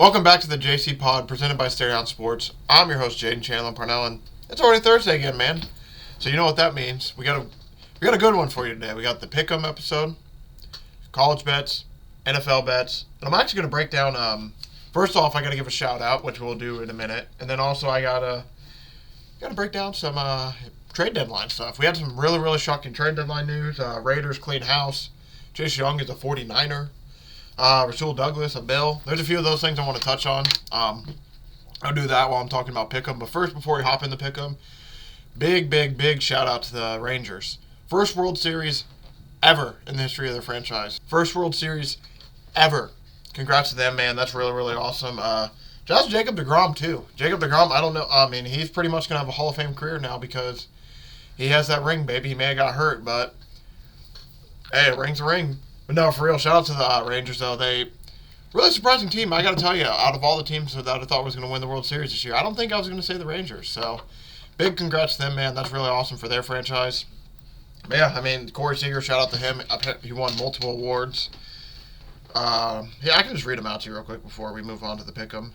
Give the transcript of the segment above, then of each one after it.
Welcome back to the JCPod presented by Shoutout Sports. I'm your host Jaden Chandler Parnell, and it's already Thursday again, man. So you know what that means. We got a good one for you today. We got the Pickem episode, college bets, NFL bets, and I'm actually going to break down. First off, I got to give a shout out, which we'll do in a minute, and then also I gotta break down some trade deadline stuff. We had some really shocking trade deadline news. Raiders clean house. Chase Young is a 49er. Rasul Douglas, a Bill. There's a few of those things I want to touch on. I'll do that while I'm talking about Pickem. But first, before we hop into Pickem, big shout out to the Rangers. First World Series ever in the history of their franchise. First World Series ever. Congrats to them, man. That's really awesome. Just Jacob DeGrom, too. Jacob DeGrom, I don't know. I mean, he's pretty much going to have a Hall of Fame career now because he has that ring, baby. He may have got hurt, but hey, a ring's a ring. But no, for real, shout out to the Rangers, though. They really surprising team. I got to tell you, out of all the teams that I thought was going to win the World Series this year, I don't think I was going to say the Rangers. So, big congrats to them, man. That's really awesome for their franchise. But yeah, I mean, Corey Seager, shout out to him. He won multiple awards. Yeah, I can just read them out to you real quick before we move on to the Pick'em.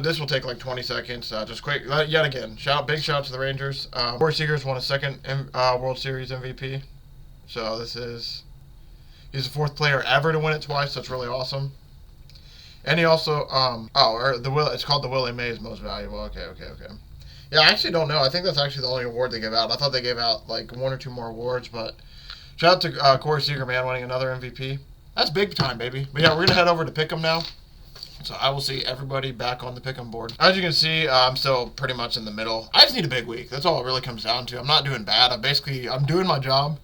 This will take like 20 seconds. Just quick, yet again, big shout out to the Rangers. Corey Seager's won a second World Series MVP. So he's the fourth player ever to win it twice. That's really awesome. And he also, it's called the Willie Mays Most Valuable. Okay. Yeah, I actually don't know. I think that's actually the only award they give out. I thought they gave out like one or two more awards, but shout out to Corey Seager, man, winning another MVP. That's big time, baby. But yeah, we're going to head over to Pickem now. So I will see everybody back on the Pickem board. As you can see, I'm still pretty much in the middle. I just need a big week. That's all it really comes down to. I'm not doing bad. I'm doing my job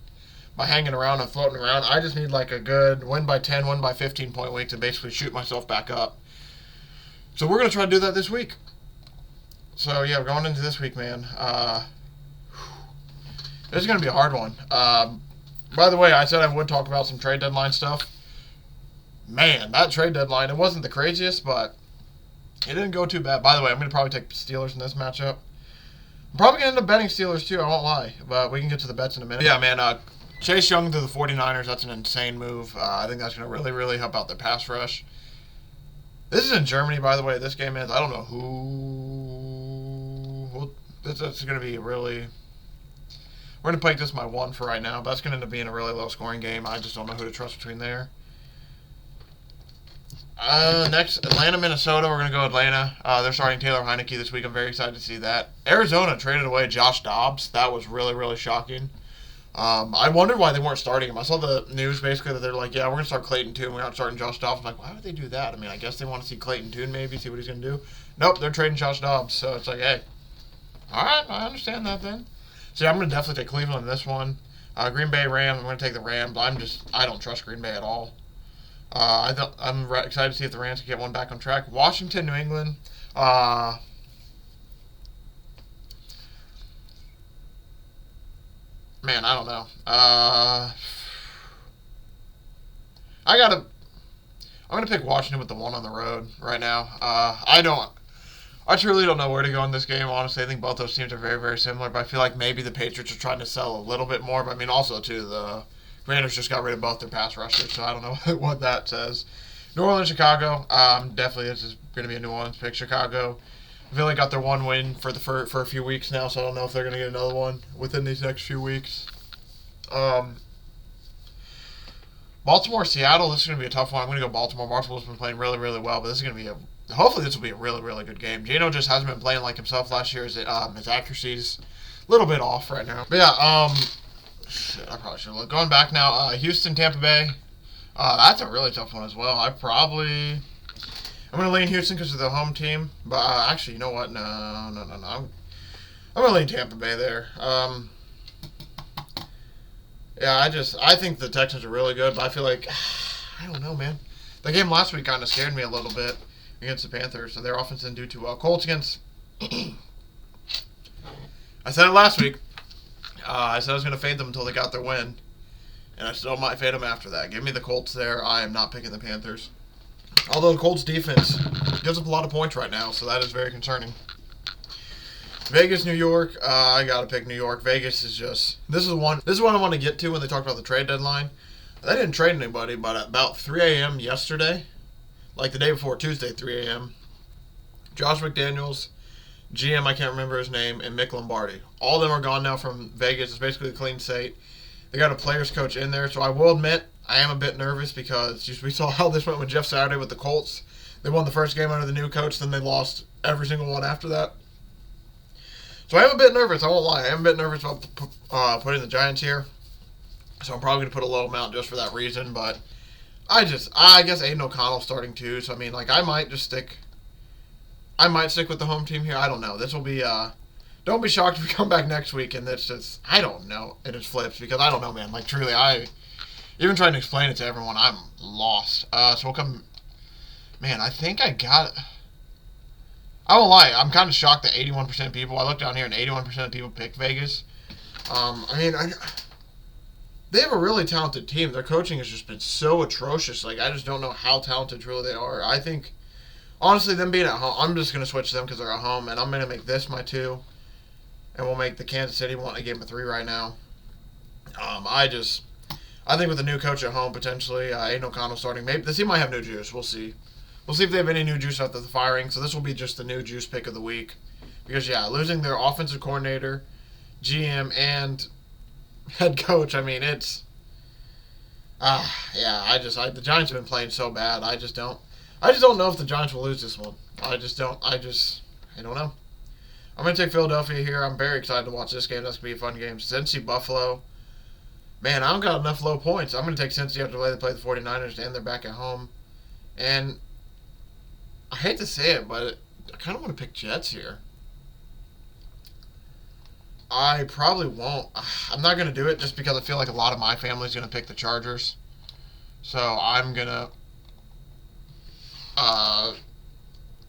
by hanging around and floating around. I just need like a good win by 10, win by 15 point week to basically shoot myself back up. So we're going to try to do that this week. So yeah, we're going into this week, man. This is going to be a hard one. By the way, I said I would talk about some trade deadline stuff. Man, that trade deadline, it wasn't the craziest, but it didn't go too bad. By the way, I'm going to probably take Steelers in this matchup. I'm probably going to end up betting Steelers too, I won't lie. But we can get to the bets in a minute. Yeah, man, Chase Young to the 49ers, that's an insane move. I think that's going to really help out their pass rush. This is in Germany, by the way, this game is. I don't know who. Well, this is going to be really. We're going to play this my one for right now, but that's going to end up being a really low scoring game. I just don't know who to trust between there. Next, Atlanta, Minnesota. We're going to go Atlanta. They're starting Taylor Heineke this week. I'm very excited to see that. Arizona traded away Josh Dobbs. That was really shocking. I wondered why they weren't starting him. I saw the news basically that they're like, yeah, we're going to start Clayton Tune. We're not starting Josh Dobbs. I'm like, why would they do that? I mean, I guess they want to see Clayton Tune maybe, see what he's going to do. Nope, they're trading Josh Dobbs. So it's like, hey, all right, I understand that then. So yeah, I'm going to definitely take Cleveland in this one. Green Bay Rams, I'm going to take the Rams. I don't trust Green Bay at all. I'm excited to see if the Rams can get one back on track. Washington, New England. Man, I don't know. I'm gonna pick Washington with the one on the road right now. I truly don't know where to go in this game. Honestly, I think both those teams are very similar. But I feel like maybe the Patriots are trying to sell a little bit more. But I mean, also too, the Commanders just got rid of both their pass rushers, so I don't know what that says. New Orleans, Chicago. Definitely, this is gonna be a New Orleans pick. Chicago. I feel like got their one win for a few weeks now, so I don't know if they're going to get another one within these next few weeks. Baltimore, Seattle, this is going to be a tough one. I'm going to go Baltimore. Baltimore's been playing really well, but this is going to be hopefully this will be a really good game. Geno just hasn't been playing like himself last year. His accuracy's a little bit off right now. But yeah, shit, I probably should have going back now. Houston, Tampa Bay. That's a really tough one as well. I'm going to lean Houston because of the home team. But actually, you know what? No. I'm going to lean Tampa Bay there. Yeah, I think the Texans are really good, but I feel like, I don't know, man. The game last week kind of scared me a little bit against the Panthers, so their offense didn't do too well. Colts against, I said it last week. I said I was going to fade them until they got their win, and I still might fade them after that. Give me the Colts there. I am not picking the Panthers. Although the Colts defense gives up a lot of points right now, so that is very concerning. Vegas, New York. I gotta pick New York. Vegas is just this is one I want to get to when they talk about the trade deadline. They didn't trade anybody, but at about 3 a.m. yesterday, like the day before, Tuesday, 3 a.m. Josh McDaniels, GM, I can't remember his name, and Mick Lombardi. All of them are gone now from Vegas. It's basically a clean slate. They got a players coach in there, so I will admit I am a bit nervous because we saw how this went with Jeff Saturday with the Colts. They won the first game under the new coach, then they lost every single one after that. So I am a bit nervous, I won't lie. I am a bit nervous about putting the Giants here. So I'm probably going to put a low amount just for that reason, but I guess Aiden O'Connell starting too, so I mean, like, I might stick with the home team here. I don't know. This will be, don't be shocked if we come back next week and it's just, I don't know, and it flips, because I don't know, man. Like, truly, even trying to explain it to everyone, I'm lost. So we'll come, man, I think I got it. I won't lie, I'm kind of shocked that 81% of people, I looked down here and 81% of people picked Vegas. They have a really talented team. Their coaching has just been so atrocious. Like, I just don't know how talented truly they are. I think, honestly, them being at home, I'm just going to switch them because they're at home, and I'm going to make this my 2, and we'll make the Kansas City one a game of 3 right now. I think with the new coach at home, potentially, Aiden O'Connell starting, maybe this team might have new juice. We'll see. We'll see if they have any new juice after the firing. So this will be just the new juice pick of the week. Because, yeah, losing their offensive coordinator, GM, and head coach, I mean, it's... the Giants have been playing so bad. I just don't know if the Giants will lose this one. I don't know. I'm going to take Philadelphia here. I'm very excited to watch this game. That's going to be a fun game. Cincy, Buffalo. Man, I don't got enough low points. I'm going to take Cincy after they play the 49ers, and they're back at home. And I hate to say it, but I kind of want to pick Jets here. I probably won't. I'm not going to do it just because I feel like a lot of my family is going to pick the Chargers. So I'm going to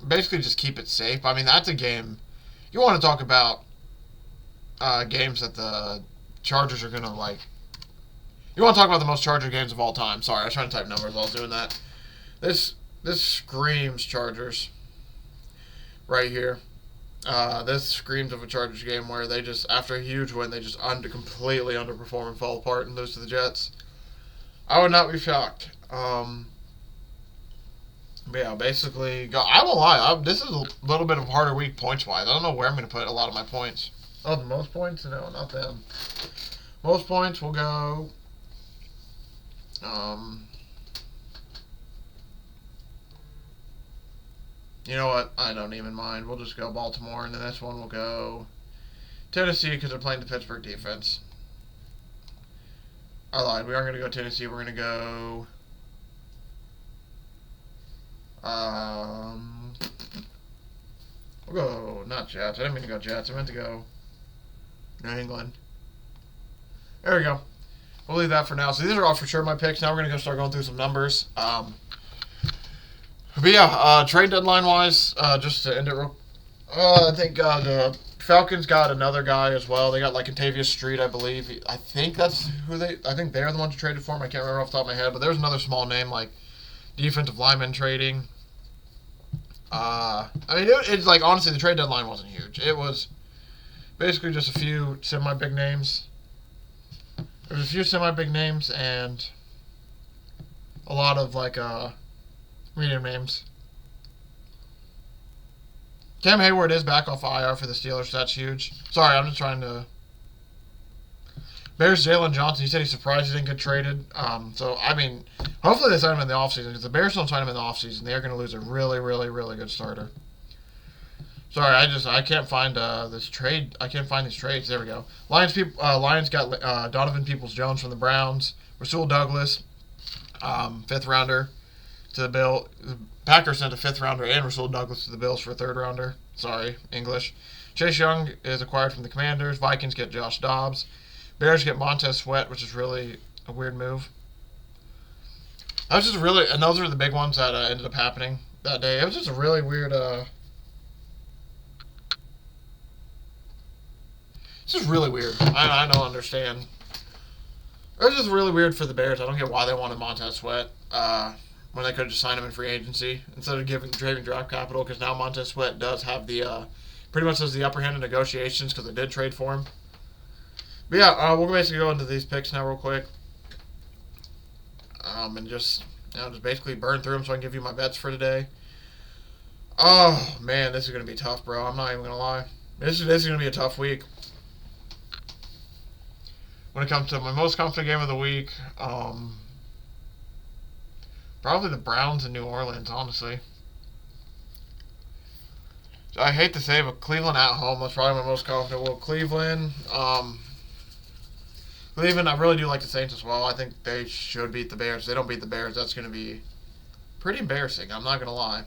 basically just keep it safe. I mean, that's a game. You want to talk about games that the Chargers are going to like. You want to talk about the most Charger games of all time. Sorry, I was trying to type numbers while I was doing that. This screams Chargers right here. This screams of a Chargers game where they just, after a huge win, they just completely underperform and fall apart and lose to the Jets. I would not be shocked. But yeah, basically, I won't lie. This is a little bit of a harder week points-wise. I don't know where I'm going to put a lot of my points. Oh, the most points? No, not them. Most points will go... you know what? I don't even mind. We'll just go Baltimore, and then this one will go Tennessee because they're playing the Pittsburgh defense. I lied. We aren't going to go Tennessee. We're going to go... we'll go... not Jets. I didn't mean to go Jets. I meant to go New England. There we go. We'll leave that for now. So these are all for sure my picks. Now we're going to start going through some numbers. But yeah, trade deadline-wise, just to end it real... I think the Falcons got another guy as well. They got, like, Contavious Street, I believe. I think that's who they... I think they're the ones who traded for him. I can't remember off the top of my head. But there's another small name, like defensive lineman trading. I mean, it's like, honestly, the trade deadline wasn't huge. It was basically just a few semi-big names. There was a few semi-big names and a lot of, like, medium names. Cam Hayward is back off IR for the Steelers, so that's huge. Sorry, I'm just trying to... Bears, Jalen Johnson, he said he's surprised he didn't get traded. So, I mean, hopefully they sign him in the offseason, because the Bears don't sign him in the offseason. They're going to lose a really, really, really good starter. Sorry, I can't find this trade. I can't find these trades. There we go. Lions got Donovan Peoples-Jones from the Browns. Rasul Douglas, 5th rounder to the Bills. The Packers sent a 5th rounder and Rasul Douglas to the Bills for a 3rd rounder. Sorry, English. Chase Young is acquired from the Commanders. Vikings get Josh Dobbs. Bears get Montez Sweat, which is really a weird move. That was just really, and those are the big ones that ended up happening that day. It was just a really weird. This is really weird. I don't understand. It was just really weird for the Bears. I don't get why they wanted Montez Sweat when they could have just signed him in free agency instead of trading draft capital, because now Montez Sweat does have the pretty much has the upper hand in negotiations because they did trade for him. But yeah, we'll basically go into these picks now real quick. And just, just basically burn through them so I can give you my bets for today. Oh, man, this is going to be tough, bro. I'm not even going to lie. This is going to be a tough week. When it comes to my most confident game of the week, probably the Browns in New Orleans, honestly. I hate to say, but Cleveland at home was probably my most confident. Well, Cleveland, I really do like the Saints as well. I think they should beat the Bears. If they don't beat the Bears, that's going to be pretty embarrassing. I'm not going to lie.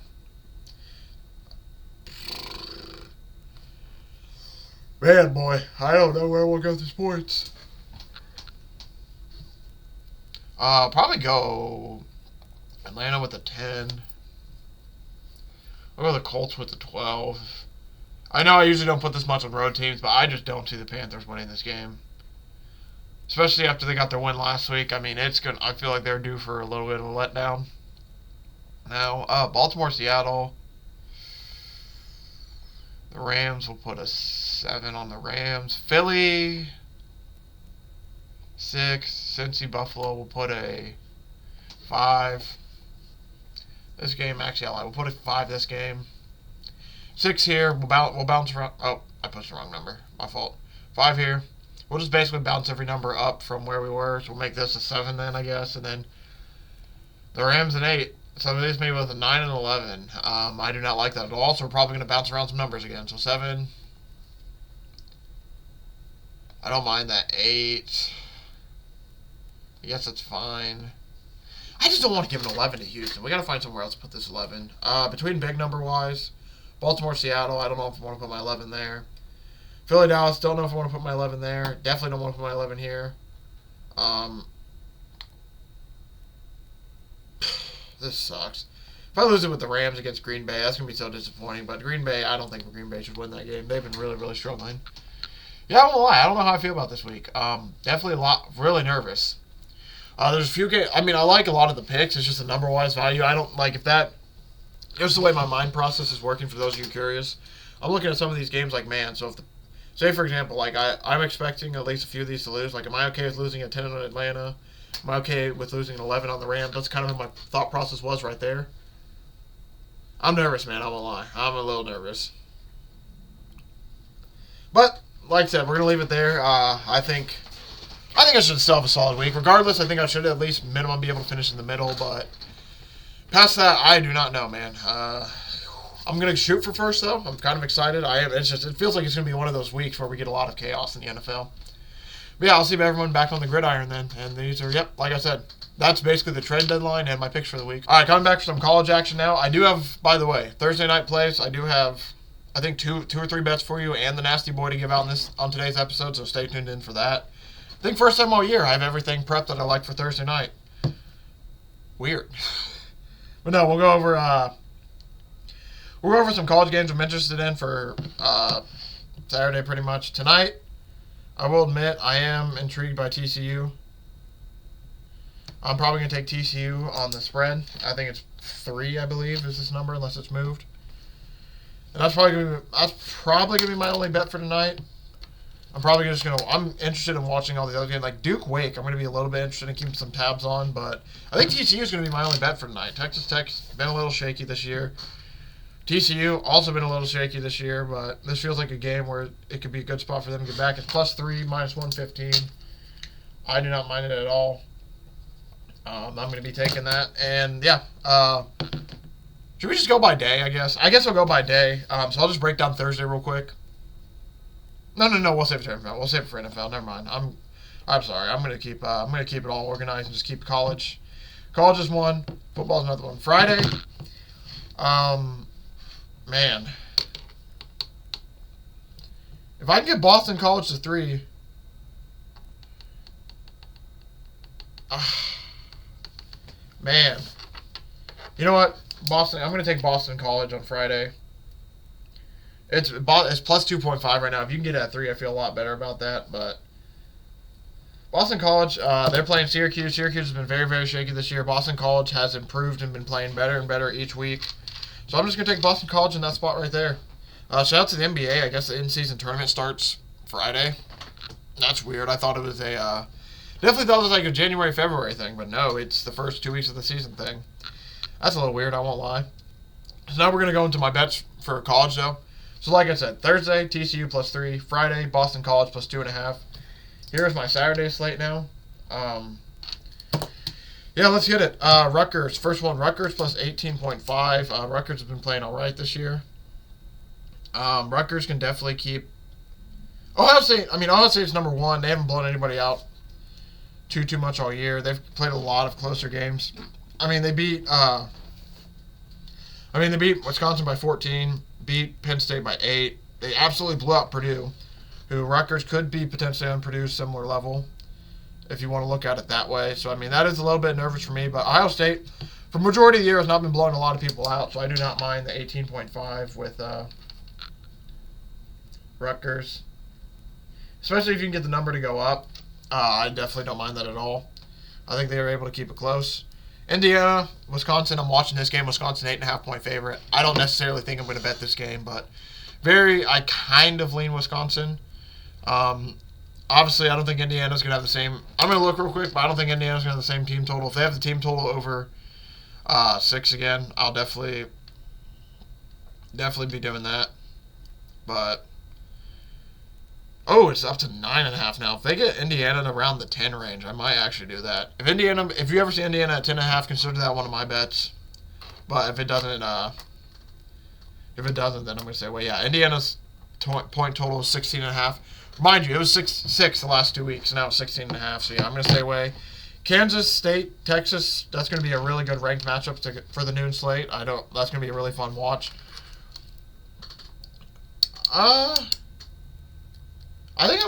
Man, boy, I don't know where we'll go with the sports. Probably go Atlanta with the 10. I'll go the Colts with the 12. I know I usually don't put this much on road teams, but I just don't see the Panthers winning this game. Especially after they got their win last week. I mean, I feel like they're due for a little bit of a letdown. Now, Baltimore, Seattle. The Rams will put a 7 on the Rams. Philly, 6. Cincy, Buffalo will put a 5. This game, actually, we'll put a 5 this game. 6 here. We'll bounce around. Oh, I pushed the wrong number. My fault. 5 here. We'll just basically bounce every number up from where we were. So we'll make this a 7 then, I guess. And then the Rams an 8. So it leaves me with a 9 and 11. I do not like that at all. So we're probably going to bounce around some numbers again. So 7. I don't mind that 8. I guess that's fine. I just don't want to give an 11 to Houston. We got to find somewhere else to put this 11. Between big number-wise, Baltimore, Seattle, I don't know if I want to put my 11 there. Philly, Dallas, don't know if I want to put my 11 there. Definitely don't want to put my 11 here. This sucks. If I lose it with the Rams against Green Bay, that's going to be so disappointing. But Green Bay, I don't think Green Bay should win that game. They've been really, really struggling. Yeah, I won't lie. I don't know how I feel about this week. Definitely really nervous. There's a few games. I mean, I like a lot of the picks. It's just the number-wise value. I don't like if that. Just the way my mind process is working. For those of you curious, I'm looking at some of these games like, man. So if say for example, like I'm expecting at least a few of these to lose. Like, am I okay with losing a 10 on Atlanta? Am I okay with losing an 11 on the Rams? That's kind of what my thought process was right there. I'm nervous, man. I won't lie. I'm a little nervous. But like I said, we're gonna leave it there. I think I should still have a solid week. Regardless, I think I should at least minimum be able to finish in the middle. But past that, I do not know, man. I'm gonna shoot for first though. I'm kind of excited. It feels like it's gonna be one of those weeks where we get a lot of chaos in the NFL. But yeah, I'll see everyone back on the gridiron then. And these are, yep, like I said, that's basically the trade deadline and my picks for the week. All right, coming back for some college action now. I do have, by the way, Thursday night plays. I do have, I think, two or three bets for you and the nasty boy to give out on today's episode. So stay tuned in for that. I think first time all year I have everything prepped that I like for Thursday night. Weird. But no, we'll go over some college games I'm interested in for Saturday pretty much. Tonight, I will admit I am intrigued by TCU. I'm probably going to take TCU on the spread. I think it's 3, I believe, is this number, unless it's moved. And that's probably going to be my only bet for tonight. I'm interested in watching all the other games. Like Duke Wake, I'm going to be a little bit interested in keeping some tabs on. But I think TCU is going to be my only bet for tonight. Texas Tech's been a little shaky this year. TCU also been a little shaky this year, but this feels like a game where it could be a good spot for them to get back. It's +3, -115. I do not mind it at all. I'm going to be taking that. And, yeah, should we just go by day, I guess? I guess I'll go by day. So I'll just break down Thursday real quick. No, we'll save it for NFL. We'll save it for NFL. Never mind. I'm sorry. I'm going to keep it all organized and just keep college. College is one. Football is another one. Friday, man, if I can get Boston College to 3, man, you know what? Boston. I'm going to take Boston College on Friday. It's +2.5 right now. If you can get it at 3, I feel a lot better about that. But Boston College, they're playing Syracuse. Syracuse has been very, very shaky this year. Boston College has improved and been playing better and better each week. So I'm just going to take Boston College in that spot right there. Shout out to the NBA. I guess the in-season tournament starts Friday. That's weird. I thought it was Definitely thought it was like a January, February thing, but no, it's the first 2 weeks of the season thing. That's a little weird, I won't lie. So now we're going to go into my bets for college, though. So like I said, Thursday, TCU +3. Friday, Boston College +2.5. Here's my Saturday slate now. Yeah, let's get it. Rutgers. First one, Rutgers +18.5. Rutgers has been playing all right this year. Rutgers can definitely keep... Ohio State's number one. They haven't blown anybody out too much all year. They've played a lot of closer games. They beat Wisconsin by 14, beat Penn State by 8. They absolutely blew out Purdue, who Rutgers could be potentially on Purdue's similar level, if you want to look at it that way. So, that is a little bit nervous for me. But Ohio State, for the majority of the year, has not been blowing a lot of people out, so I do not mind the 18.5 with Rutgers. Especially if you can get the number to go up. I definitely don't mind that at all. I think they were able to keep it close. Indiana, Wisconsin, I'm watching this game. Wisconsin, 8.5-point favorite. I don't necessarily think I'm going to bet this game, but I kind of lean Wisconsin. Obviously, I don't think Indiana's going to have the same. I'm going to look real quick, but I don't think Indiana's going to have the same team total. If they have the team total over 6 again, I'll definitely be doing that. But it's up to 9.5 now. If they get Indiana to around the 10 range, I might actually do that. If you ever see Indiana at 10.5, consider that one of my bets. But if it doesn't, then I'm going to say, Indiana's point total is 16.5. Mind you, it was 6 the last 2 weeks, and now it's 16.5. So I'm going to stay away. Kansas State, Texas. That's going to be a really good ranked matchup for the noon slate. That's going to be a really fun watch. I'm going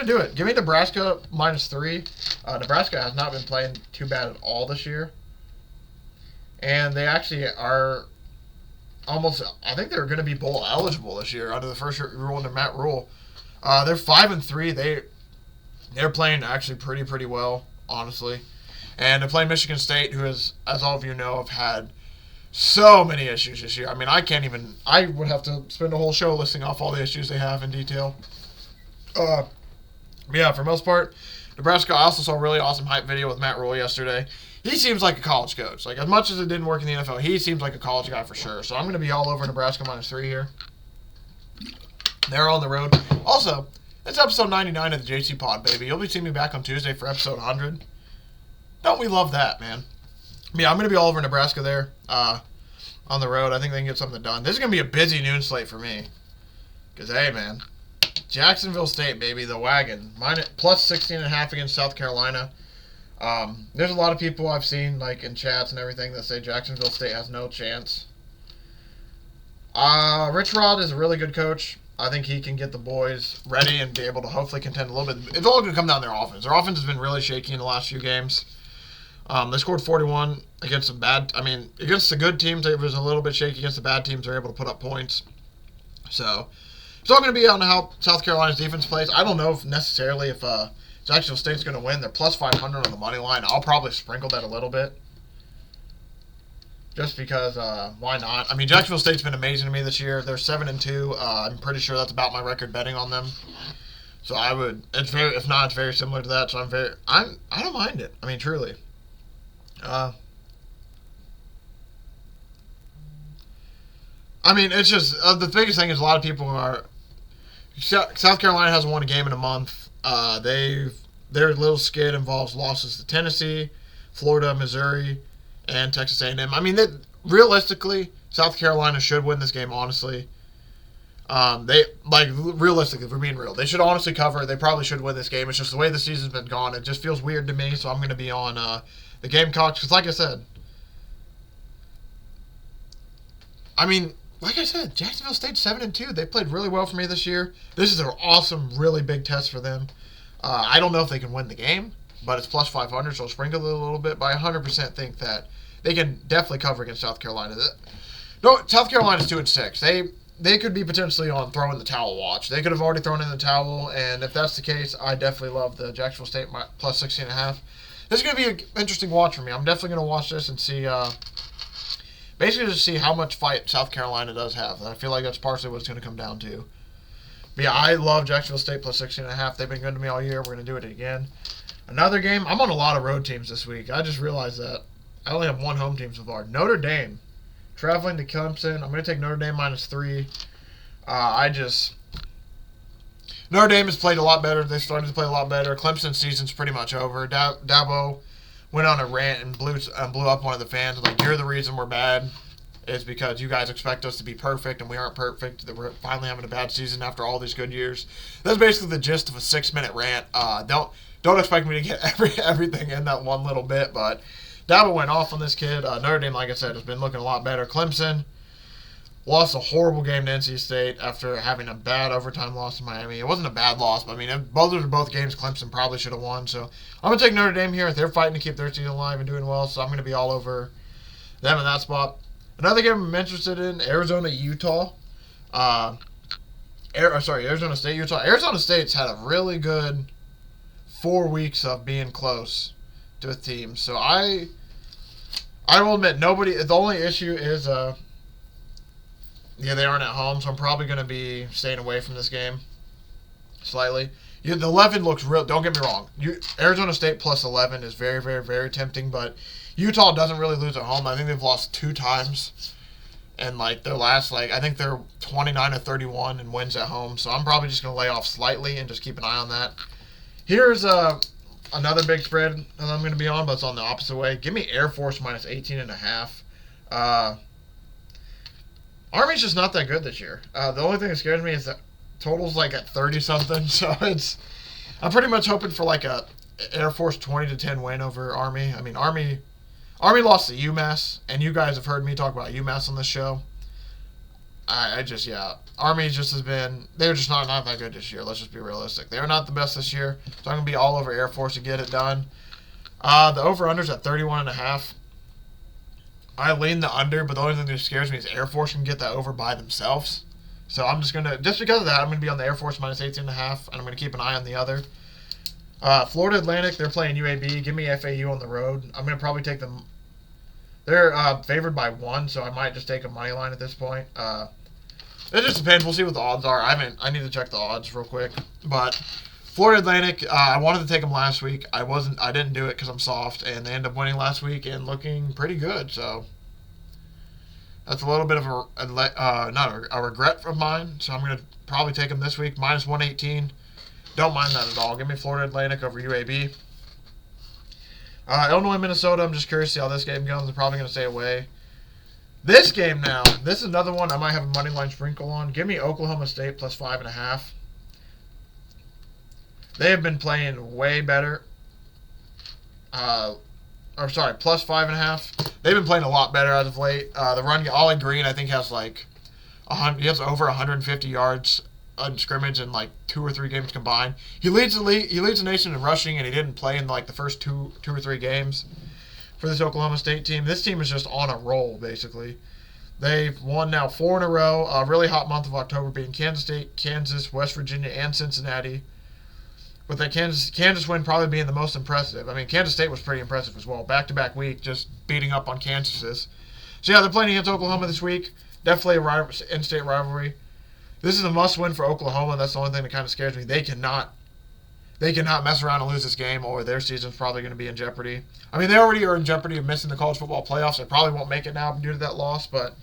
to do it. Give me Nebraska -3. Nebraska has not been playing too bad at all this year. And they actually are I think they're going to be bowl eligible this year under the first rule under Matt Rule. They're 5-3. They're playing actually pretty well, honestly. And they're playing Michigan State, who is, as all of you know, have had so many issues this year. I would have to spend a whole show listing off all the issues they have in detail. For the most part, Nebraska, I also saw a really awesome hype video with Matt Rule yesterday. He seems like a college coach. Like, as much as it didn't work in the NFL, he seems like a college guy for sure. So I'm going to be all over Nebraska -3 here. They're on the road. Also, it's episode 99 of the JCPod, baby. You'll be seeing me back on Tuesday for episode 100. Don't we love that, man? I'm going to be all over Nebraska there on the road. I think they can get something done. This is going to be a busy noon slate for me. Because, hey, man, Jacksonville State, baby, the wagon. +16.5 against South Carolina. There's a lot of people I've seen, like, in chats and everything that say Jacksonville State has no chance. Rich Rod is a really good coach. I think he can get the boys ready and be able to hopefully contend a little bit. It's all going to come down to their offense. Their offense has been really shaky in the last few games. They scored 41 against some against the good teams, it was a little bit shaky. Against the bad teams, they're able to put up points. So, it's all going to be on how South Carolina's defense plays. I don't know if Jacksonville State's going to win. They're +500 on the money line. I'll probably sprinkle that a little bit. Just because, why not? Jacksonville State's been amazing to me this year. They're 7-2. I'm pretty sure that's about my record betting on them. So if not, it's very similar to that. So I don't mind it. Truly. It's just, the biggest thing is a lot of people South Carolina hasn't won a game in a month. Their little skid involves losses to Tennessee, Florida, Missouri, and Texas A&M. Realistically, South Carolina should win this game, honestly. Realistically, if we're being real, they should honestly cover. They probably should win this game. It's just the way the season's been gone. It just feels weird to me, so I'm going to be on the Gamecocks. Because like I said, Jacksonville State's 7-2. They played really well for me this year. This is an awesome, really big test for them. I don't know if they can win the game, but it's +500, so I'll sprinkle it a little bit. But I 100% think that they can definitely cover against South Carolina. No, South Carolina's 2-6. They could be potentially on throwing the towel watch. They could have already thrown in the towel, and if that's the case, I definitely love the Jacksonville State +16.5. This is going to be an interesting watch for me. I'm definitely going to watch this and see, basically just see how much fight South Carolina does have. I feel like that's partially what it's going to come down to. But yeah, I love Jacksonville State plus 16.5. They've been good to me all year. We're going to do it again. Another game. I'm on a lot of road teams this week. I just realized that. I only have one home team so far. Notre Dame. Traveling to Clemson. I'm going to take Notre Dame -3. Notre Dame has played a lot better. They started to play a lot better. Clemson's season's pretty much over. Dabo went on a rant and blew up one of the fans. Like, you're the reason we're bad. Is because you guys expect us to be perfect, and we aren't perfect. That we're finally having a bad season after all these good years. That's basically the gist of a 6-minute rant. Don't expect me to get everything in that one little bit, but Dabo went off on this kid. Notre Dame, like I said, has been looking a lot better. Clemson lost a horrible game to NC State after having a bad overtime loss to Miami. It wasn't a bad loss, but I mean, both games Clemson probably should have won. So I'm going to take Notre Dame here. They're fighting to keep their season alive and doing well, so I'm going to be all over them in that spot. Another game I'm interested in, Arizona-Utah. Arizona State-Utah. Arizona State's had a really good 4 weeks of being close to a team. So I will admit, the only issue is, they aren't at home, so I'm probably going to be staying away from this game slightly. The 11 looks real. Don't get me wrong. Arizona State plus 11 is very, very, very tempting, but Utah doesn't really lose at home. I think they've lost 2 times. And, their last, I think they're 29-31 and wins at home. So I'm probably just going to lay off slightly and just keep an eye on that. Here's another big spread that I'm going to be on, but it's on the opposite way. Give me Air Force minus 18.5. Army's just not that good this year. The only thing that scares me is that total's at 30-something. So I'm pretty much hoping for a Air Force 20-10 win over Army. I mean, Army lost to UMass, and you guys have heard me talk about UMass on this show. Army just has been, they're just not that good this year. Let's just be realistic. They're not the best this year, so I'm going to be all over Air Force to get it done. The over-under's at 31.5. I lean the under, but the only thing that scares me is Air Force can get that over by themselves. So I'm just because of that, I'm going to be on the Air Force minus 18.5, and I'm going to keep an eye on the other. Florida Atlantic, they're playing UAB. Give me FAU on the road. I'm going to probably take them. They're favored by 1, so I might just take a money line at this point. It just depends. We'll see what the odds are. I need to check the odds real quick. But Florida Atlantic, I wanted to take them last week. I didn't do it because I'm soft, and they ended up winning last week and looking pretty good. So that's a little bit of not a regret of mine. So I'm going to probably take them this week minus 118. Don't mind that at all. Give me Florida Atlantic over UAB. Illinois, Minnesota, I'm just curious to see how this game goes. I'm probably going to stay away. This game now, this is another one I might have a money line sprinkle on. Give me Oklahoma State plus 5.5. They have been playing way better. Plus 5.5. They've been playing a lot better as of late. The run, Ollie Green, I think has he has over 150 yards on scrimmage in 2 or 3 games combined. He leads the nation in rushing, and he didn't play in the first two or three games for this Oklahoma State team. This team is just on a roll, basically. They've won now 4 in a row. A really hot month of October being Kansas State, Kansas, West Virginia, and Cincinnati. With that Kansas win probably being the most impressive. I mean, Kansas State was pretty impressive as well. Back-to-back week, just beating up on Kansas. So yeah, they're playing against Oklahoma this week. Definitely a in-state rivalry. This is a must-win for Oklahoma. That's the only thing that kind of scares me. They cannot mess around and lose this game, or their season's probably going to be in jeopardy. I mean, they already are in jeopardy of missing the college football playoffs. They probably won't make it now due to that loss, but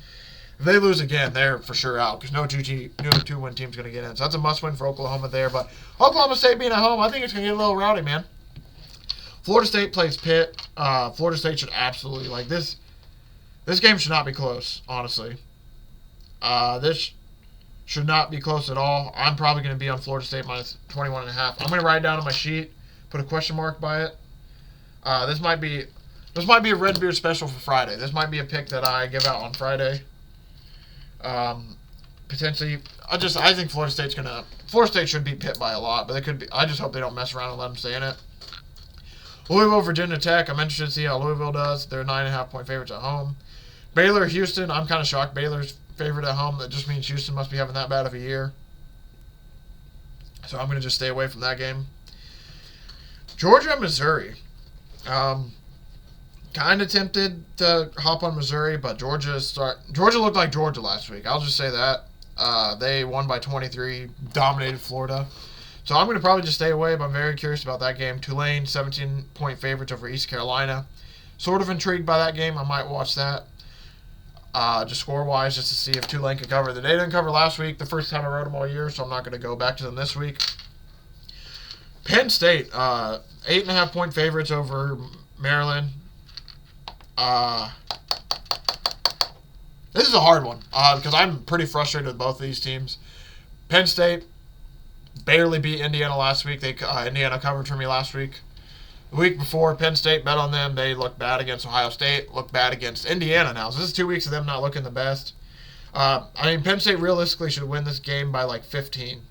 if they lose again, they're for sure out because no two-win team's going to get in. So that's a must-win for Oklahoma there. But Oklahoma State being at home, I think it's going to get a little rowdy, man. Florida State plays Pitt. Florida State should absolutely, this game should not be close, honestly. This should not be close at all. I'm probably going to be on Florida State minus 21.5. I'm going to write it down on my sheet, put a question mark by it. This might be a Red Beard special for Friday. This might be a pick that I give out on Friday. Potentially, I think Florida State should beat Pitt by a lot, but they could be. I just hope they don't mess around and let them stay in it. Louisville, Virginia Tech. I'm interested to see how Louisville does. They're 9.5-point favorites at home. Baylor, Houston. I'm kind of shocked Baylor's favorite at home. That just means Houston must be having that bad of a year. So I'm going to just stay away from that game. Georgia, Missouri. Kind of tempted to hop on Missouri, but Georgia looked like Georgia last week. I'll just say that. They won by 23, dominated Florida. So I'm going to probably just stay away, but I'm very curious about that game. Tulane, 17-point favorites over East Carolina. Sort of intrigued by that game. I might watch that. Just score-wise, just to see if Tulane could cover. They didn't cover last week, the first time I wrote them all year, so I'm not going to go back to them this week. Penn State, 8.5-point favorites over Maryland. This is a hard one because I'm pretty frustrated with both of these teams. Penn State barely beat Indiana last week. Indiana covered for me last week. The week before, Penn State bet on them. They looked bad against Ohio State, looked bad against Indiana now. So this is 2 weeks of them not looking the best. Penn State realistically should win this game by like 15.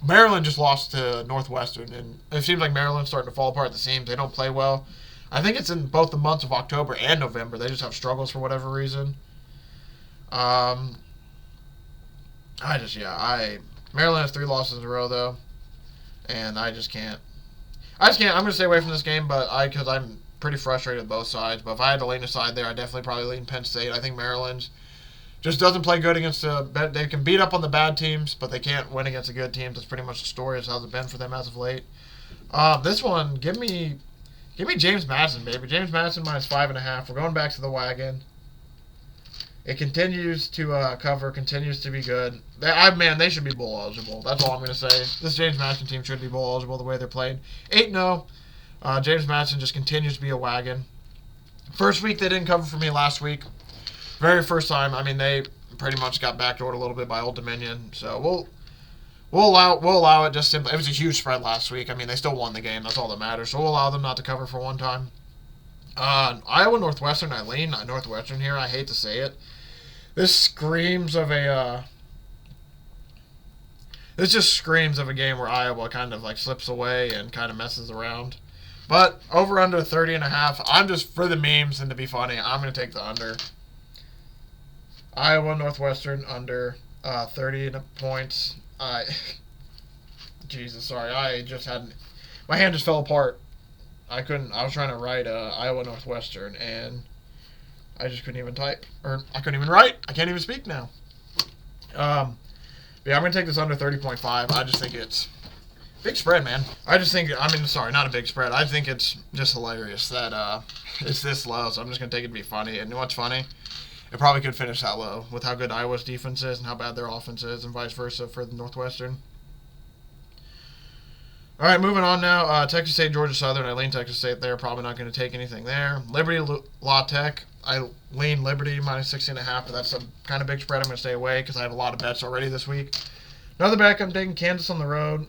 Maryland just lost to Northwestern, and it seems like Maryland's starting to fall apart at the seams. They don't play well. I think it's in both the months of October and November. They just have struggles for whatever reason. Maryland has 3 losses in a row, though, and I just can't. I'm going to stay away from this game, because I'm pretty frustrated with both sides. But if I had to lean a side there, I'd definitely probably lean Penn State. I think Maryland just doesn't play good against they can beat up on the bad teams, but they can't win against the good teams. That's pretty much the story. That's how it's been for them as of late. This one, give me James Madison, baby. James Madison minus 5.5. We're going back to the wagon. It continues to cover, continues to be good. They should be bowl eligible. That's all I'm going to say. This James Madison team should be bowl eligible the way they're played. 8-0. James Madison just continues to be a wagon. First week they didn't cover for me last week. Very first time. They pretty much got backdoored a little bit by Old Dominion. So we'll allow it just simply. It was a huge spread last week. They still won the game. That's all that matters. So we'll allow them not to cover for one time. Iowa Northwestern. I lean Northwestern here. I hate to say it. This screams of a game where Iowa kind of like slips away and kind of messes around. But over under 30.5. I'm just for the memes and to be funny. I'm going to take the under. Iowa Northwestern under 30 points. Jesus, sorry. My hand just fell apart. I was trying to write Iowa Northwestern and I just couldn't even type. Or I couldn't even write. I can't even speak now. I'm going to take this under 30.5. I just think it's big spread, man. Not a big spread. I think it's just hilarious that it's this low, so I'm just going to take it to be funny. And you know what's funny? It probably could finish that low with how good Iowa's defense is and how bad their offense is and vice versa for the Northwestern. All right, moving on now. Texas State, Georgia Southern. I lean Texas State there. Probably not going to take anything there. Liberty, La Tech. I lean Liberty minus 16.5, but that's a kind of big spread. I'm going to stay away because I have a lot of bets already this week. Another bet, I'm taking Kansas on the road.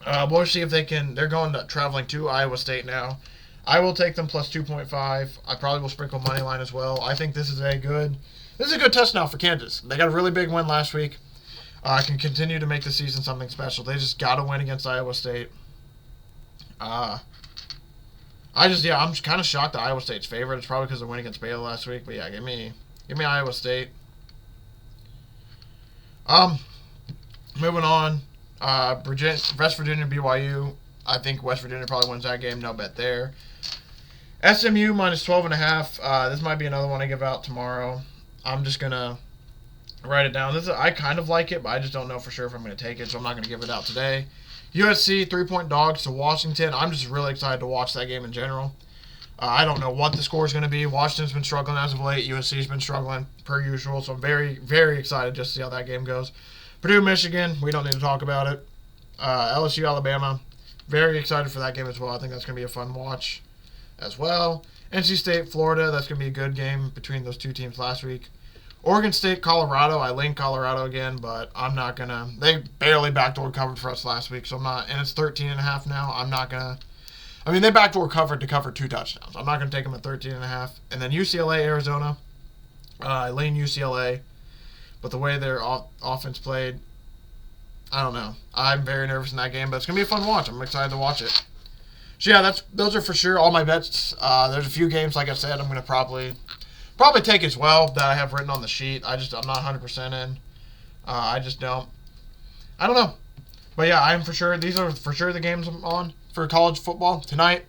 We'll see if they can. They're traveling to Iowa State now. I will take them plus 2.5. I probably will sprinkle money line as well. I think this is a good test now for Kansas. They got a really big win last week. Can continue to make the season something special. They just got to win against Iowa State. I'm kind of shocked that Iowa State's favorite. It's probably because of winning against Baylor last week. But yeah, give me Iowa State. Moving on. West Virginia, BYU. I think West Virginia probably wins that game. No bet there. SMU minus 12.5. This might be another one I give out tomorrow. I'm just gonna write it down. I kind of like it, but I just don't know for sure if I'm going to take it, so I'm not going to give it out today. USC, 3-point dogs to Washington. I'm just really excited to watch that game in general. I don't know what the score is going to be. Washington's been struggling as of late. USC's been struggling per usual, so I'm very, very excited just to see how that game goes. Purdue, Michigan, we don't need to talk about it. LSU, Alabama, very excited for that game as well. I think that's going to be a fun watch as well. NC State, Florida, that's going to be a good game between those two teams last week. Oregon State, Colorado. I lean Colorado again, but I'm not going to. They barely backdoor covered for us last week, so I'm not. And it's 13.5 now. I'm not going to. They backdoor covered to cover 2 touchdowns. I'm not going to take them at 13.5. And then UCLA, Arizona. I lean UCLA, but the way their offense played, I don't know. I'm very nervous in that game, but it's going to be a fun watch. I'm excited to watch it. So yeah, those are for sure all my bets. There's a few games, like I said, I'm going to probably take as well that I have written on the sheet. I'm not 100% in. I just don't. I don't know. But yeah, I'm for sure. These are for sure the games I'm on for college football. Tonight,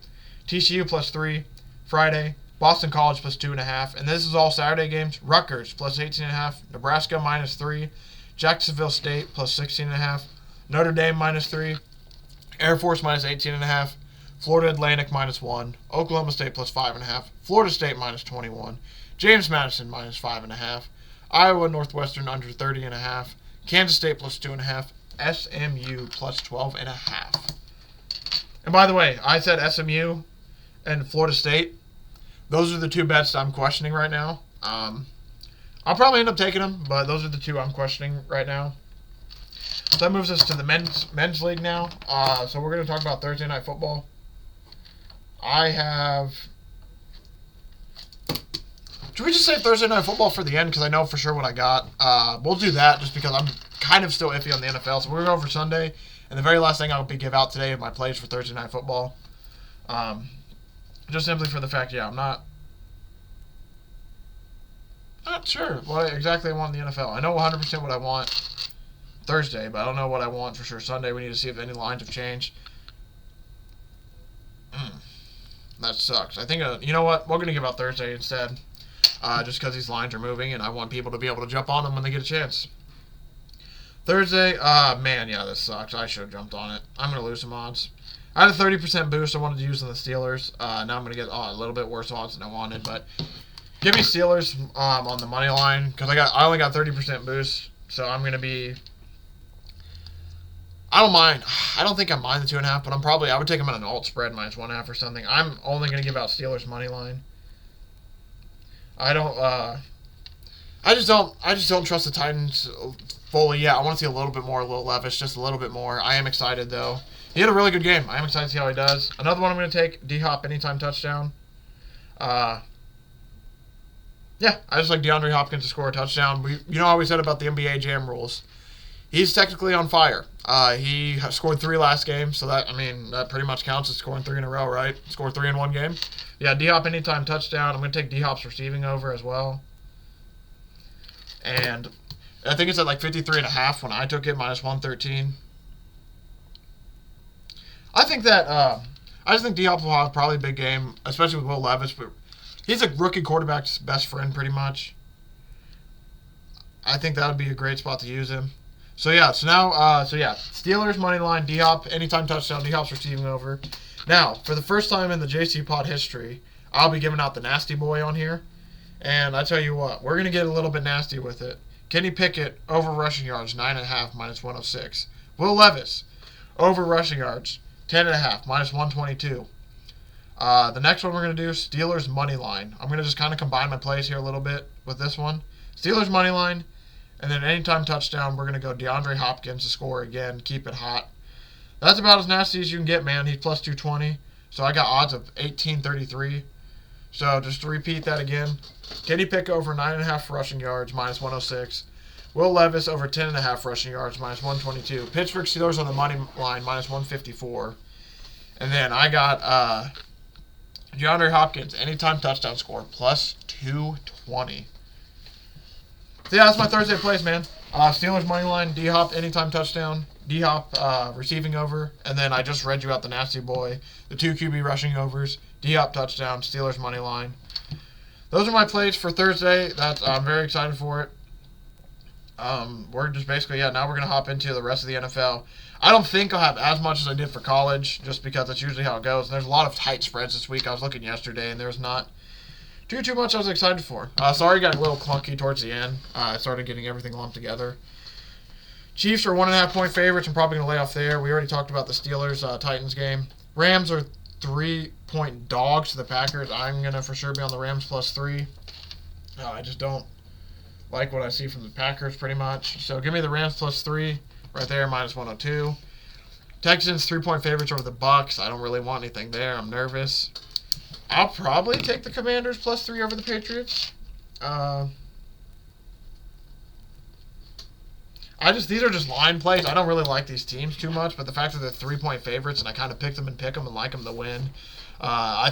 TCU plus 3. Friday, Boston College plus 2.5. And this is all Saturday games. Rutgers plus 18.5. Nebraska minus 3. Jacksonville State plus 16.5. Notre Dame minus 3. Air Force minus 18.5. Florida Atlantic minus 1. Oklahoma State plus 5.5. Florida State minus 21. James Madison minus 5.5. Iowa Northwestern under 30.5. Kansas State plus 2.5. SMU plus 12.5. And by the way, I said SMU and Florida State. Those are the two bets I'm questioning right now. I'll probably end up taking them, but those are the two I'm questioning right now. So that moves us to the men's league now. So we're going to talk about Thursday Night Football. Should we just say Thursday Night Football for the end? Because I know for sure what I got. We'll do that just because I'm kind of still iffy on the NFL. So we're going to go for Sunday. And the very last thing I'll give out today are my plays for Thursday Night Football. Just simply for the fact, I'm not sure what exactly I want in the NFL. I know 100% what I want Thursday, but I don't know what I want for sure Sunday. We need to see if any lines have changed. That sucks. I think, you know what? We're going to give out Thursday instead. Just because these lines are moving, and I want people to be able to jump on them when they get a chance. Thursday, man, this sucks. I should have jumped on it. I'm going to lose some odds. I had a 30% boost I wanted to use on the Steelers. Now I'm going to get a little bit worse odds than I wanted, but give me Steelers on the money line because I only got 30% boost, so I'm going to be. I don't mind. I don't think I mind the 2.5, but I would take them on an alt spread minus 1.5 or something. I'm only going to give out Steelers money line. I just don't trust the Titans fully. I want to see a little bit more, a little Levis, just a little bit more. I am excited though. He had a really good game. I am excited to see how he does. Another one I'm going to take, D-Hop anytime touchdown. I just like DeAndre Hopkins to score a touchdown. You know how we said about the NBA Jam rules. He's technically on fire. He scored 3 last game, so that pretty much counts as scoring 3 in a row, right? Scored 3 in one game. D-Hop anytime touchdown. I'm going to take D-Hop's receiving over as well. And I think it's at like 53.5 when I took it, minus 113. I just think D-Hop will have probably a big game, especially with Will Levis. But he's a rookie quarterback's best friend, pretty much. I think that would be a great spot to use him. Steelers money line, D-Hop anytime touchdown, D-Hop's receiving over. Now, for the first time in the JCPod history, I'll be giving out the nasty boy on here. And I tell you what, we're going to get a little bit nasty with it. Kenny Pickett, over rushing yards, 9.5, minus 106. Will Levis, over rushing yards, 10.5, minus 122. The next one we're going to do, Steelers money line. I'm going to just kind of combine my plays here a little bit with this one. Steelers money line, and then anytime touchdown, we're going to go DeAndre Hopkins to score again, keep it hot. That's about as nasty as you can get, man. He's plus 220. So I got odds of 18.33. So just to repeat that again. Kenny Pickett over 9.5 rushing yards, minus 106. Will Levis over 10.5 rushing yards, minus 122. Pittsburgh Steelers on the money line, minus 154. And then I got DeAndre Hopkins, anytime touchdown score, plus 220. So that's my Thursday plays, man. Steelers money line, D-Hop anytime touchdown, D-Hop receiving over, and then I just read you out the nasty boy, the 2 QB rushing overs, D-Hop touchdown, Steelers money line. Those are my plays for Thursday. I'm very excited for it. We're just basically, now we're going to hop into the rest of the NFL. I don't think I'll have as much as I did for college, just because that's usually how it goes. And there's a lot of tight spreads this week. I was looking yesterday, and there's not too much I was excited for. Sorry, got a little clunky towards the end. I started getting everything lumped together. Chiefs are 1.5-point favorites. I'm probably going to lay off there. We already talked about the Steelers-Titans game. Rams are 3-point dogs to the Packers. I'm going to for sure be on the Rams plus 3. I just don't like what I see from the Packers pretty much. So give me the Rams plus 3 right there, minus 102. Texans 3-point favorites over the Bucks. I don't really want anything there. I'm nervous. I'll probably take the Commanders plus 3 over the Patriots. These are just line plays. I don't really like these teams too much, but the fact that they're 3-point favorites and I kind of picked them and pick them and like them to win, I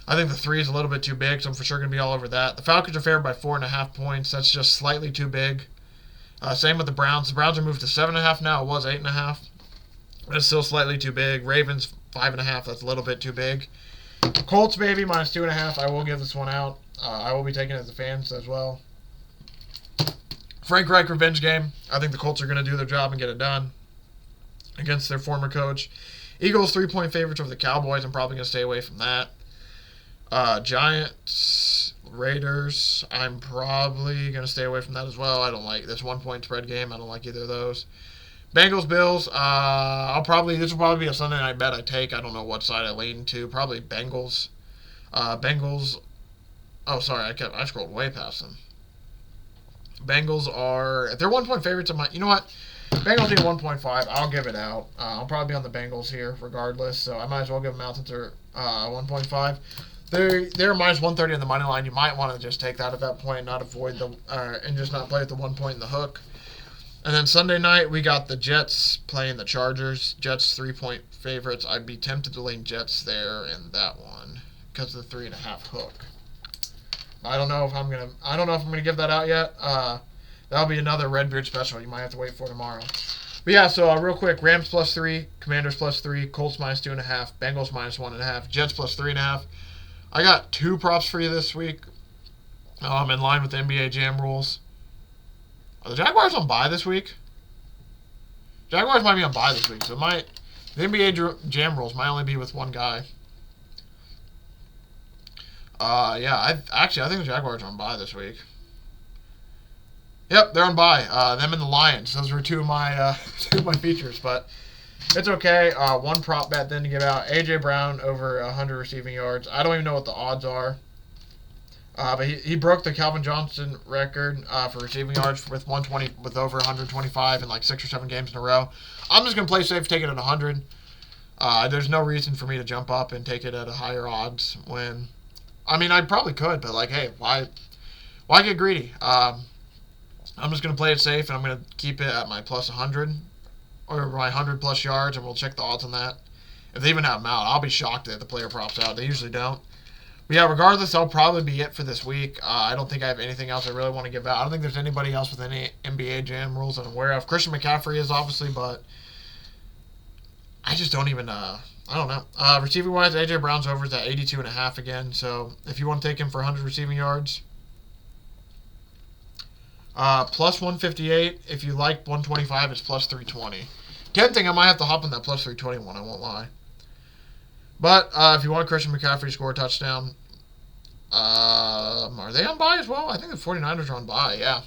think the 3 is a little bit too big, so I'm for sure going to be all over that. The Falcons are favored by 4.5 points. That's just slightly too big. Same with the Browns. The Browns are moved to 7.5 now. It was 8.5. But it's still slightly too big. Ravens 5.5. That's a little bit too big. Colts, baby, minus 2.5. I will give this one out. I will be taking it as a fan as well. Frank Reich revenge game. I think the Colts are going to do their job and get it done against their former coach. Eagles 3-point favorites over the Cowboys. I'm probably going to stay away from that. Giants, Raiders. I'm probably going to stay away from that as well. I don't like this 1-point spread game. I don't like either of those. Bengals, Bills. This will probably be a Sunday night bet I take. I don't know what side I lean to. Probably Bengals. Bengals. Oh, sorry. I scrolled way past them. Bengals are, if they're 1-point favorites, you know what? Bengals need 1.5. I'll give it out. I'll probably be on the Bengals here regardless, so I might as well give them out since they're 1.5. They're minus 130 on the money line. You might want to just take that at that point, not avoid and just not play at the 1 point in the hook. And then Sunday night we got the Jets playing the Chargers. Jets 3-point favorites. I'd be tempted to lean Jets there in that one because of the 3.5 hook. I don't know if I'm gonna give that out yet. That'll be another Redbeard special. You might have to wait for tomorrow. But yeah, so real quick, Rams +3, Commanders +3, Colts -2.5, Bengals -1.5, Jets +3.5. I got 2 props for you this week. I'm in line with the NBA Jam rules. Are the Jaguars on bye this week? Jaguars might be on bye this week, so the NBA Jam rules might only be with one guy. I think the Jaguars are on bye this week. Yep, they're on bye. Them and the Lions. Those were two of my features, but it's okay. One prop bet then to give out. A.J. Brown over 100 receiving yards. I don't even know what the odds are. But he broke the Calvin Johnson record for receiving yards with over 125 in like 6 or 7 games in a row. I'm just gonna play safe, take it at 100. There's no reason for me to jump up and take it at a higher odds when, I probably could, but like, hey, why get greedy? I'm just gonna play it safe, and I'm gonna keep it at my plus 100 or my 100 plus yards, and we'll check the odds on that. If they even have them out, I'll be shocked that the player props out. They usually don't. But yeah, regardless, that'll probably be it for this week. I don't think I have anything else I really want to give out. I don't think there's anybody else with any NBA Jam rules that I'm aware of. Christian McCaffrey is obviously, but I just don't even, I don't know. Receiving-wise, A.J. Brown's over at 82.5 again. So if you want to take him for 100 receiving yards, plus 158. If you like 125, it's plus 320. Tempting, I might have to hop on that plus 320 one, I won't lie. But if you want Christian McCaffrey to score a touchdown, are they on bye as well? I think the 49ers are on bye, yeah.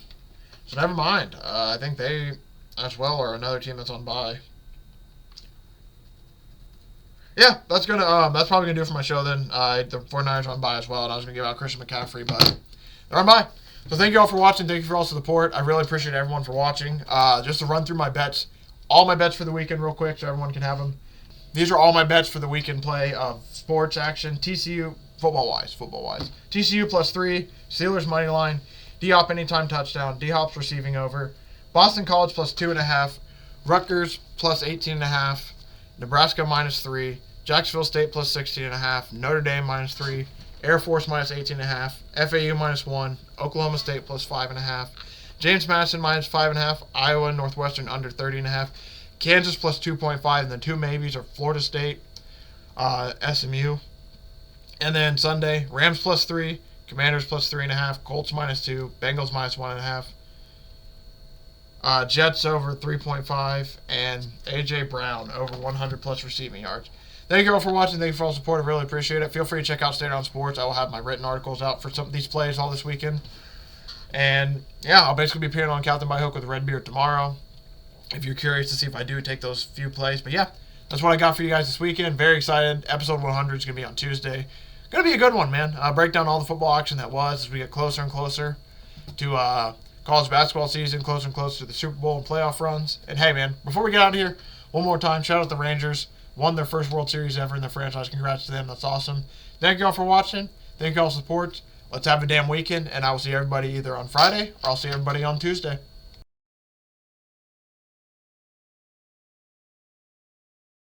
So never mind. I think they, as well, are another team that's on bye. Yeah, that's probably gonna do it for my show then. The 49ers are on bye as well, and I was gonna give out Christian McCaffrey, but they're on bye. So thank you all for watching. Thank you for all the support. I really appreciate everyone for watching. Just to run through my bets, all my bets for the weekend real quick so everyone can have them. These are all my bets for the weekend play of sports action. TCU, football-wise. TCU +3, Steelers money line, D-Hop anytime touchdown, D-Hop's receiving over, Boston College +2.5, Rutgers +18.5, Nebraska -3, Jacksonville State +16.5, Notre Dame -3, Air Force -18.5, FAU -1, Oklahoma State +5.5, James Madison -5.5, Iowa Northwestern under 30.5, Kansas +2.5, and the 2 maybes are Florida State, SMU. And then Sunday, Rams +3, Commanders +3.5, Colts -2, Bengals -1.5, Jets over 3.5, and A.J. Brown over 100 plus receiving yards. Thank you all for watching. Thank you for all the support. I really appreciate it. Feel free to check out Stay Down Sports. I will have my written articles out for some of these plays all this weekend. And yeah, I'll basically be appearing on Captain by Hook with Redbeard tomorrow, if you're curious to see if I do take those few plays. But yeah, that's what I got for you guys this weekend. Very excited. Episode 100 is going to be on Tuesday. Going to be a good one, man. Break down all the football action that was as we get closer and closer to college basketball season, closer and closer to the Super Bowl and playoff runs. And hey, man, before we get out of here, one more time, shout out the Rangers. Won their first World Series ever in their franchise. Congrats to them. That's awesome. Thank you all for watching. Thank you all for support. Let's have a damn weekend, and I will see everybody either on Friday or I'll see everybody on Tuesday.